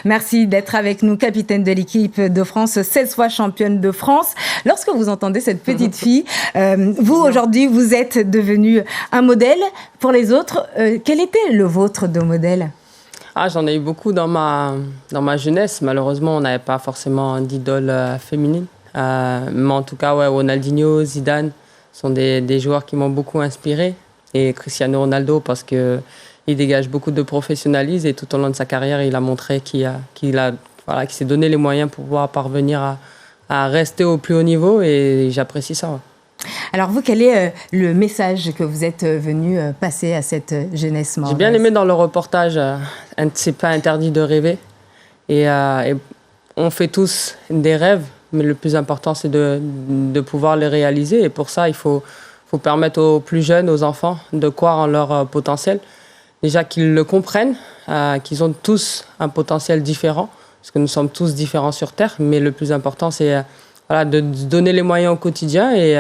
Merci d'être avec nous, capitaine de l'équipe de France, 16 fois championne de France. Lorsque vous entendez cette petite fille, vous, aujourd'hui, vous êtes devenu un modèle pour les autres. Quel était le vôtre de modèle ? J'en ai eu beaucoup dans ma jeunesse. Malheureusement, on n'avait pas forcément d'idole féminine. Mais en tout cas, ouais, Ronaldinho, Zidane sont des joueurs qui m'ont beaucoup inspiré. Et Cristiano Ronaldo, parce qu'il dégage beaucoup de professionnalisme. Et tout au long de sa carrière, il a montré qu'il s'est donné les moyens pour pouvoir parvenir à rester au plus haut niveau. Et j'apprécie ça. Ouais. Alors vous, quel est le message que vous êtes venu passer à cette jeunesse mahoraise ? J'ai bien aimé dans le reportage, c'est pas interdit de rêver. Et on fait tous des rêves, mais le plus important, c'est de pouvoir les réaliser. Et pour ça, il faut permettre aux plus jeunes, aux enfants, de croire en leur potentiel. Déjà qu'ils le comprennent, qu'ils ont tous un potentiel différent, parce que nous sommes tous différents sur Terre. Mais le plus important, c'est de donner les moyens au quotidien et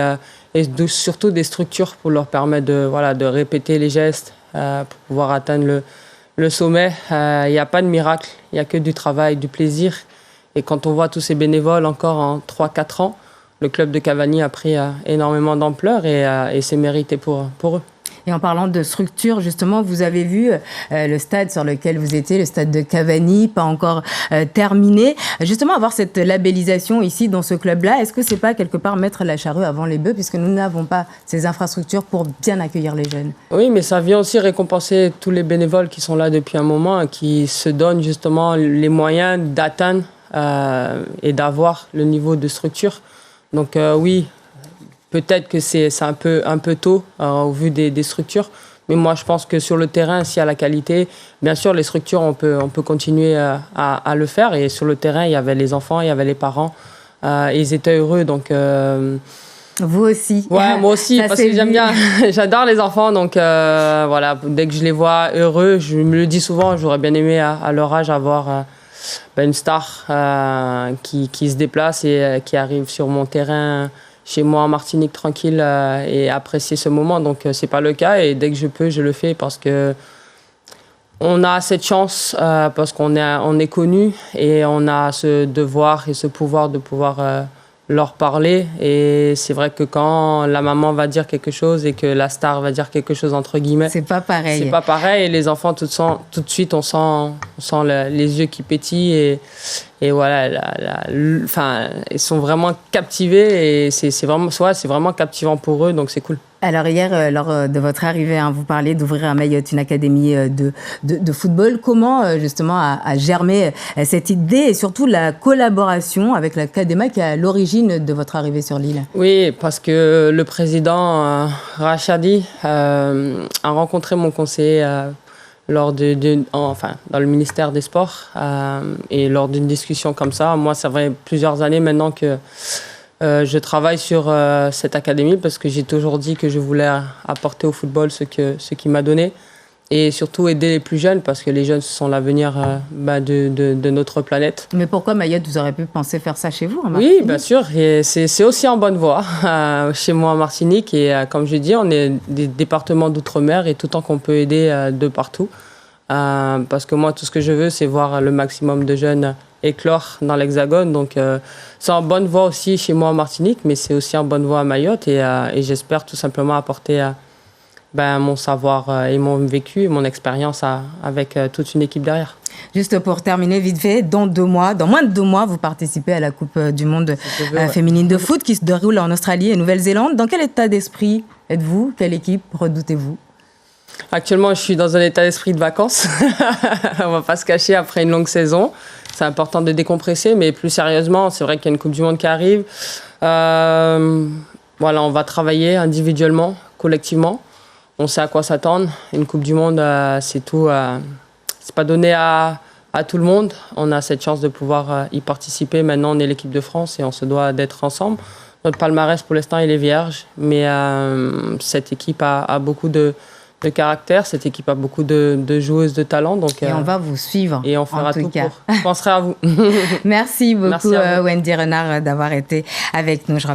surtout des structures pour leur permettre de répéter les gestes pour pouvoir atteindre le sommet. Il n'y a pas de miracle, il n'y a que du travail, du plaisir. Et quand on voit tous ces bénévoles encore en 3-4 ans, le club de Cavani a pris énormément d'ampleur et c'est mérité pour eux. Et en parlant de structure, justement, vous avez vu le stade sur lequel vous étiez, le stade de Cavani, pas encore terminé. Justement, avoir cette labellisation ici dans ce club-là, est-ce que c'est pas quelque part mettre la charrue avant les bœufs, puisque nous n'avons pas ces infrastructures pour bien accueillir les jeunes ? Oui, mais ça vient aussi récompenser tous les bénévoles qui sont là depuis un moment, qui se donnent justement les moyens d'atteindre et d'avoir le niveau de structure. Donc oui, peut-être que c'est un peu tôt au vu des structures, mais moi je pense que sur le terrain, s'il y a la qualité, bien sûr les structures, on peut continuer à le faire. Et sur le terrain, il y avait les enfants, il y avait les parents, ils étaient heureux. Donc vous aussi. Ouais, moi aussi, parce que j'aime bien, j'adore les enfants. Donc dès que je les vois heureux, je me le dis souvent, j'aurais bien aimé à leur âge avoir une star qui se déplace et qui arrive sur mon terrain chez moi en Martinique tranquille et apprécier ce moment. Donc c'est pas le cas et dès que je peux, je le fais parce que on a cette chance parce qu'on est connu et on a ce devoir et ce pouvoir de pouvoir leur parler. Et c'est vrai que quand la maman va dire quelque chose et que la star va dire quelque chose entre guillemets, c'est pas pareil. C'est pas pareil et les enfants tout de suite on sent les yeux qui pétillent et voilà, ils sont vraiment captivés et c'est vraiment captivant pour eux, donc c'est cool. Alors hier, lors de votre arrivée, vous parliez d'ouvrir à Mayotte une académie de football. Comment justement a germé cette idée et surtout la collaboration avec l'Académie qui est à l'origine de votre arrivée sur l'île ? Oui, parce que le président Rachadi a rencontré mon conseiller dans le ministère des Sports et lors d'une discussion comme ça. Moi, ça fait plusieurs années maintenant que je travaille sur cette académie parce que j'ai toujours dit que je voulais apporter au football ce qu'il m'a donné et surtout aider les plus jeunes parce que les jeunes sont l'avenir de notre planète. Mais pourquoi Mayotte, vous auriez pu penser faire ça chez vous en Martinique ? Oui, bien sûr. Et c'est aussi en bonne voie chez moi en Martinique. Et comme je dis, on est des départements d'outre-mer et tout le temps qu'on peut aider de partout. Parce que moi, tout ce que je veux, c'est voir le maximum de jeunes éclore dans l'Hexagone. Donc, c'est en bonne voie aussi chez moi en Martinique, mais c'est aussi en bonne voie à Mayotte. Et j'espère tout simplement apporter mon savoir et mon vécu et mon expérience avec toute une équipe derrière. Juste pour terminer vite fait, dans moins de 2 mois, vous participez à la Coupe du Monde féminine de foot qui se déroule en Australie et Nouvelle-Zélande. Dans quel état d'esprit êtes-vous ? Quelle équipe redoutez-vous ? Actuellement, je suis dans un état d'esprit de vacances. On ne va pas se cacher après une longue saison. C'est important de décompresser, mais plus sérieusement, c'est vrai qu'il y a une Coupe du Monde qui arrive. On va travailler individuellement, collectivement. On sait à quoi s'attendre. Une Coupe du Monde, c'est tout. C'est pas donné à tout le monde. On a cette chance de pouvoir y participer. Maintenant, on est l'équipe de France et on se doit d'être ensemble. Notre palmarès, pour l'instant, il est vierge. Mais cette équipe a beaucoup de caractère. Cette équipe a beaucoup de joueuses de talent. Donc, et on va vous suivre. Et on fera tout pour. Je penserai à vous. Merci beaucoup, Wendy Renard, d'avoir été avec nous. Je rappelle